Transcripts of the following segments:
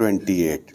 28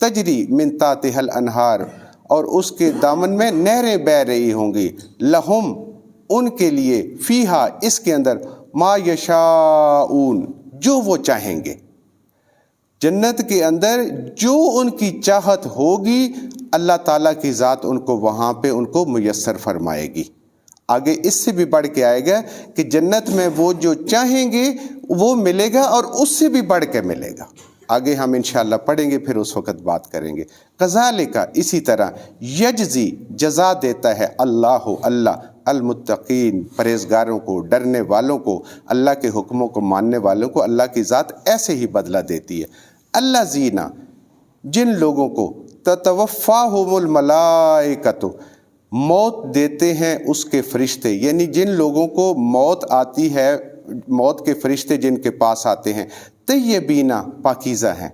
تجری من تحتہا الانہار، اور اس کے دامن میں نہریں بہہ رہی ہوں گی، لہم ان کے لیے، فیہا اس کے اندر، ما یشاؤون جو وہ چاہیں گے، جنت کے اندر جو ان کی چاہت ہوگی اللہ تعالیٰ کی ذات ان کو وہاں پہ ان کو میسر فرمائے گی۔ آگے اس سے بھی بڑھ کے آئے گا کہ جنت میں وہ جو چاہیں گے وہ ملے گا اور اس سے بھی بڑھ کے ملے گا۔ آگے ہم انشاءاللہ پڑھیں گے، پھر اس وقت بات کریں گے۔ کذالک اسی طرح، یجزی جزا دیتا ہے اللہ المتقین پرہیزگاروں کو، ڈرنے والوں کو، اللہ کے حکموں کو ماننے والوں کو اللہ کی ذات ایسے ہی بدلہ دیتی ہے۔ الذین جن لوگوں کو تتوفاہم الملائکۃ موت دیتے ہیں اس کے فرشتے، یعنی جن لوگوں کو موت آتی ہے، موت کے فرشتے جن کے پاس آتے ہیں، طیبین پاکیزہ ہیں۔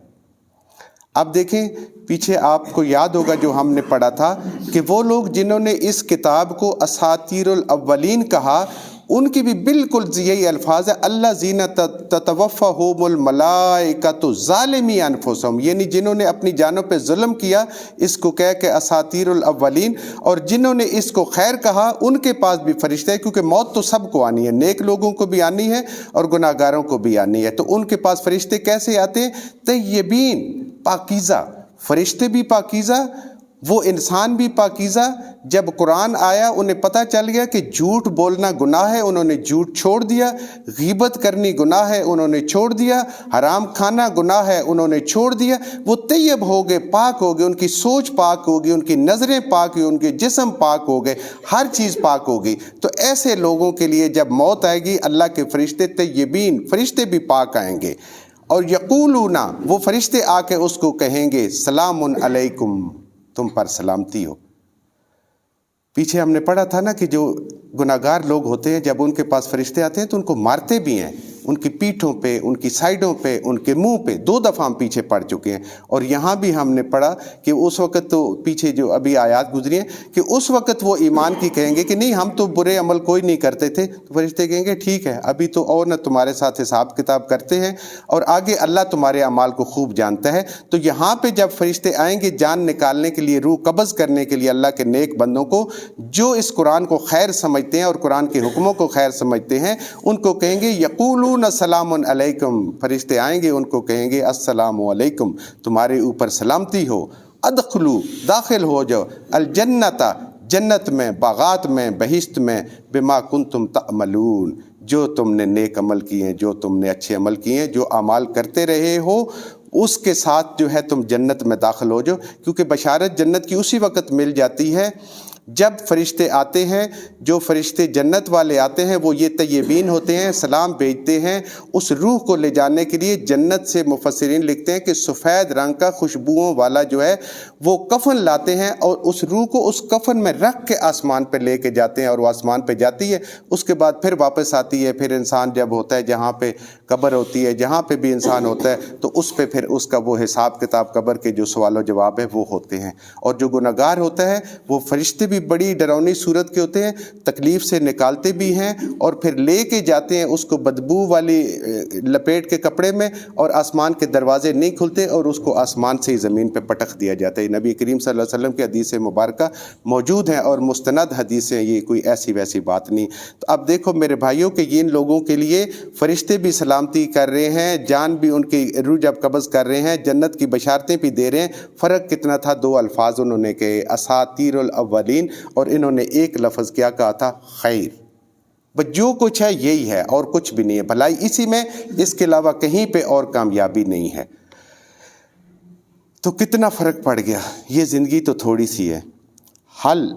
اب دیکھیں پیچھے آپ کو یاد ہوگا جو ہم نے پڑھا تھا کہ وہ لوگ جنہوں نے اس کتاب کو اساطیر الاولین کہا، ان کی بھی بالکل یہی الفاظ ہے، الذین تتوفاہم الملائکۃ ظالمی انفسہم، یعنی جنہوں نے اپنی جانوں پہ ظلم کیا، اس کو کہہ کے اساطیر الاولین، اور جنہوں نے اس کو خیر کہا ان کے پاس بھی فرشتے ہیں، کیونکہ موت تو سب کو آنی ہے، نیک لوگوں کو بھی آنی ہے اور گناہ گاروں کو بھی آنی ہے، تو ان کے پاس فرشتے کیسے آتے ہیں؟ طیبین پاکیزہ، فرشتے بھی پاکیزہ، وہ انسان بھی پاکیزہ۔ جب قرآن آیا انہیں پتہ چل گیا کہ جھوٹ بولنا گناہ ہے، انہوں نے جھوٹ چھوڑ دیا، غیبت کرنی گناہ ہے، انہوں نے چھوڑ دیا، حرام کھانا گناہ ہے، انہوں نے چھوڑ دیا، وہ طیب ہو گئے، پاک ہو گئے، ان کی سوچ پاک ہو گئی، ان کی نظریں پاک ہوئی، ان کے جسم پاک ہو گئے، ہر چیز پاک ہو گئی۔ تو ایسے لوگوں کے لیے جب موت آئے گی اللہ کے فرشتے طیبین، فرشتے بھی پاک آئیں گے، اور یقولون وہ فرشتے آ کے اس کو کہیں گے سلام علیکم، تم پر سلامتی ہو۔ پیچھے ہم نے پڑھا تھا نا کہ جو گناہگار لوگ ہوتے ہیں جب ان کے پاس فرشتے آتے ہیں تو ان کو مارتے بھی ہیں، ان کی پیٹھوں پہ، ان کی سائڈوں پہ، ان کے منہ پہ، 2 دفعہ ہم پیچھے پڑھ چکے ہیں۔ اور یہاں بھی ہم نے پڑھا کہ اس وقت تو پیچھے جو ابھی آیات گزری ہیں کہ اس وقت وہ ایمان کی کہیں گے کہ نہیں ہم تو برے عمل کوئی نہیں کرتے تھے، تو فرشتے کہیں گے ٹھیک ہے ابھی تو اور نہ تمہارے ساتھ حساب کتاب کرتے ہیں، اور آگے اللہ تمہارے اعمال کو خوب جانتا ہے۔ تو یہاں پہ جب فرشتے آئیں گے جان نکالنے کے لیے، روح قبض کرنے کے لیے اللہ کے نیک بندوں کو جو اس قرآن کو خیر سمجھتے ہیں اور قرآن کے حکموں کو خیر سمجھتے ہیں، ان کو کہیں گے یقولون السلام علیکم، فرشتے آئیں گے ان کو کہیں گے السلام علیکم، تمہارے اوپر سلامتی ہو، ادخلو داخل ہو جاؤ، الجنت جنت میں، باغات میں، بہشت میں، بما کنتم تعملون جو تم نے نیک عمل کیے ہیں، جو تم نے اچھے عمل کیے ہیں، جو اعمال کرتے رہے ہو اس کے ساتھ جو ہے تم جنت میں داخل ہو جاؤ۔ کیونکہ بشارت جنت کی اسی وقت مل جاتی ہے جب فرشتے آتے ہیں، جو فرشتے جنت والے آتے ہیں وہ یہ طیبین ہوتے ہیں، سلام بھیجتے ہیں اس روح کو لے جانے کے لیے۔ جنت سے مفسرین لکھتے ہیں کہ سفید رنگ کا خوشبوؤں والا جو ہے وہ کفن لاتے ہیں، اور اس روح کو اس کفن میں رکھ کے آسمان پہ لے کے جاتے ہیں، اور وہ آسمان پہ جاتی ہے، اس کے بعد پھر واپس آتی ہے۔ پھر انسان جب ہوتا ہے جہاں پہ قبر ہوتی ہے، جہاں پہ بھی انسان ہوتا ہے، تو اس پہ پھر اس کا وہ حساب کتاب قبر کے جو سوال و جواب ہے وہ ہوتے ہیں۔ اور جو گنہگار ہوتا ہے وہ فرشتے بھی بڑی ڈراؤنی صورت کے ہوتے ہیں، تکلیف سے نکالتے بھی ہیں، اور پھر لے کے جاتے ہیں اس کو بدبو والی لپیٹ کے کپڑے میں، اور آسمان کے دروازے نہیں کھلتے اور اس کو آسمان سے ہی زمین پہ پٹخ دیا جاتا ہے۔ نبی کریم صلی اللہ علیہ وسلم کی حدیث مبارکہ موجود ہیں اور مستند حدیث ہیں، یہ کوئی ایسی ویسی بات نہیں۔ تو اب دیکھو میرے بھائیوں کہ ان لوگوں کے لیے فرشتے بھی سلامتی کر رہے ہیں، جان بھی ان کی روح جب قبض کر رہے ہیں، جنت کی بشارتیں بھی دے رہے ہیں۔ فرق کتنا تھا؟ 2 الفاظ انہوں نے کہے، اساطیر الاولین، اور انہوں نے ایک لفظ کیا کہا تھا؟ خیر۔ بس جو کچھ ہے یہی ہے اور کچھ بھی نہیں ہے، بھلائی اسی میں، اس کے علاوہ کہیں پہ اور کامیابی نہیں ہے۔ تو کتنا فرق پڑ گیا۔ یہ زندگی تو تھوڑی سی ہے۔ حل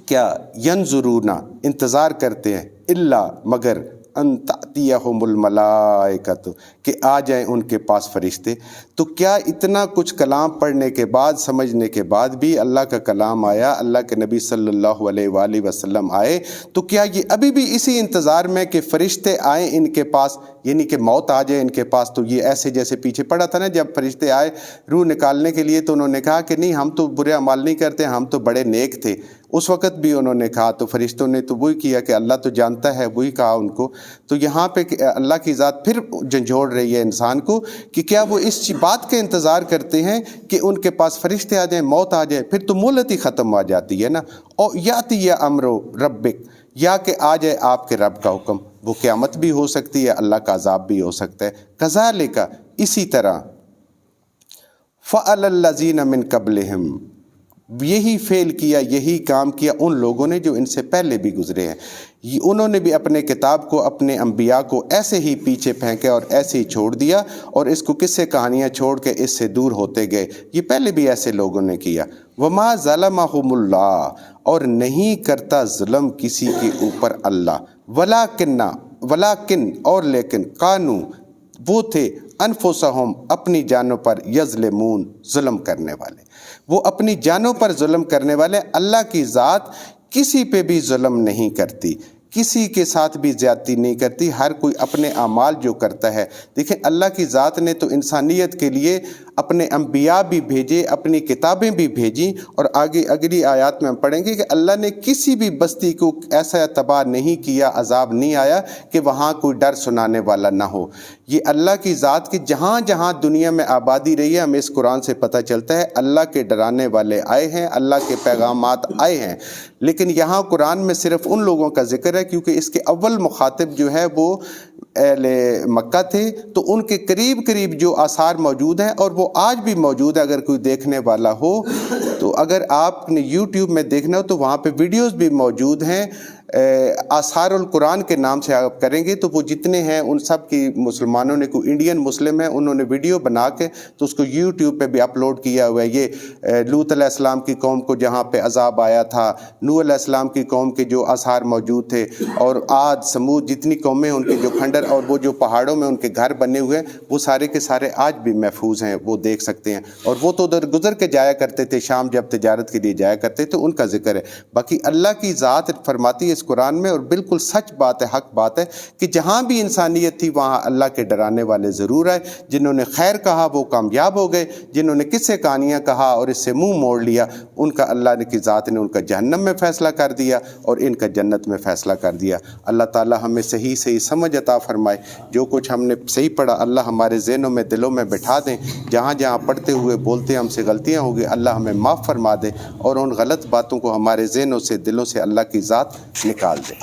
کیا ینظرون انتظار کرتے ہیں، الا مگر ان تأتیہم الملائکۃ کہ آ جائیں ان کے پاس فرشتے۔ تو کیا اتنا کچھ کلام پڑھنے کے بعد، سمجھنے کے بعد بھی اللہ کا کلام آیا، اللہ کے نبی صلی اللہ علیہ وآلہ وسلم آئے، تو کیا یہ ابھی بھی اسی انتظار میں کہ فرشتے آئیں ان کے پاس، یعنی کہ موت آ جائے ان کے پاس؟ تو یہ ایسے جیسے پیچھے پڑھا تھا نا، جب فرشتے آئے روح نکالنے کے لیے تو انہوں نے کہا کہ نہیں ہم تو برے اعمال نہیں کرتے، ہم تو بڑے نیک تھے۔ اس وقت بھی انہوں نے کہا تو فرشتوں نے تو وہی کیا کہ اللہ تو جانتا ہے، وہی کہا ان کو۔ تو یہاں پہ اللہ کی ذات پھر جھنجھوڑ رہی ہے انسان کو کہ کیا وہ اس بات کا انتظار کرتے ہیں کہ ان کے پاس فرشتے آ جائیں، موت آ جائے، پھر تو مہلت ہی ختم ہو جاتی ہے نا۔ او یاتی یا امرو ربک، یا کہ آ جائے آپ کے رب کا حکم، وہ قیامت بھی ہو سکتی ہے، اللہ کا عذاب بھی ہو سکتا ہے۔ کذالک، اسی طرح، فعل الذین من قبلہم، یہی فعل کیا، یہی کام کیا ان لوگوں نے جو ان سے پہلے بھی گزرے ہیں۔ انہوں نے بھی اپنے کتاب کو، اپنے انبیاء کو ایسے ہی پیچھے پھینکے اور ایسے ہی چھوڑ دیا، اور اس کو قصے کہانیاں چھوڑ کے اس سے دور ہوتے گئے۔ یہ پہلے بھی ایسے لوگوں نے کیا۔ وما ظلمہم اللہ، اور نہیں کرتا ظلم کسی کے اوپر اللہ، ولیکن اور لیکن، قانو، وہ تھے، انفسہم، اپنی جانوں پر، یظلمون، ظلم کرنے والے، وہ اپنی جانوں پر ظلم کرنے والے۔ اللہ کی ذات کسی پہ بھی ظلم نہیں کرتی، کسی کے ساتھ بھی زیادتی نہیں کرتی، ہر کوئی اپنے اعمال جو کرتا ہے۔ دیکھیں اللہ کی ذات نے تو انسانیت کے لیے اپنے انبیاء بھی بھیجے، اپنی کتابیں بھی بھیجیں، اور آگے اگلی آیات میں ہم پڑھیں گے کہ اللہ نے کسی بھی بستی کو ایسا تباہ نہیں کیا، عذاب نہیں آیا کہ وہاں کوئی ڈر سنانے والا نہ ہو۔ یہ اللہ کی ذات کی جہاں جہاں دنیا میں آبادی رہی ہے، ہمیں اس قرآن سے پتہ چلتا ہے اللہ کے ڈرانے والے آئے ہیں، اللہ کے پیغامات آئے ہیں۔ لیکن یہاں قرآن میں صرف ان لوگوں کا ذکر ہے کیونکہ اس کے اول مخاطب جو ہے وہ اہل مکہ تھے، تو ان کے قریب قریب جو آثار موجود ہیں، اور وہ آج بھی موجود ہے، اگر کوئی دیکھنے والا ہو تو اگر آپ نے یوٹیوب میں دیکھنا ہو تو وہاں پہ ویڈیوز بھی موجود ہیں، آثار القرآن کے نام سے آپ کریں گے تو وہ جتنے ہیں ان سب کی مسلمانوں نے، کوئی انڈین مسلم ہے، انہوں نے ویڈیو بنا کے تو اس کو یوٹیوب پہ بھی اپلوڈ کیا ہوا ہے۔ یہ لوط علیہ السلام کی قوم کو جہاں پہ عذاب آیا تھا، نوح علیہ السلام کی قوم کے جو آثار موجود تھے، اور عاد، سمود، جتنی قومیں ان کے جو کھنڈر اور وہ جو پہاڑوں میں ان کے گھر بنے ہوئے ہیں، وہ سارے کے سارے آج بھی محفوظ ہیں، وہ دیکھ سکتے ہیں۔ اور وہ تو ادھر گزر کے جایا کرتے تھے، شام جب تجارت کے لیے جایا کرتے تو ان کا ذکر ہے۔ باقی اللہ کی ذات فرماتی ہے اس قرآن میں، اور بالکل سچ بات ہے، حق بات ہے، کہ جہاں بھی انسانیت تھی وہاں اللہ کے ڈرانے والے ضرور آئے۔ جنہوں نے خیر کہا وہ کامیاب ہو گئے، جنہوں نے قصے کہانیاں کہا اور اس سے منہ موڑ لیا، ان کا اللہ کی ذات نے ان کا جہنم میں فیصلہ کر دیا اور ان کا جنت میں فیصلہ کر دیا۔ اللہ تعالی ہمیں صحیح سمجھ عطا فرمائے۔ جو کچھ ہم نے صحیح پڑھا اللہ ہمارے ذہنوں میں، دلوں میں بٹھا دیں۔ جہاں جہاں پڑھتے ہوئے بولتے ہم سے غلطیاں ہوں گی اللہ ہمیں معاف فرما دے، اور ان غلط باتوں کو ہمارے ذہنوں سے، دلوں سے اللہ کی ذات نکال دے۔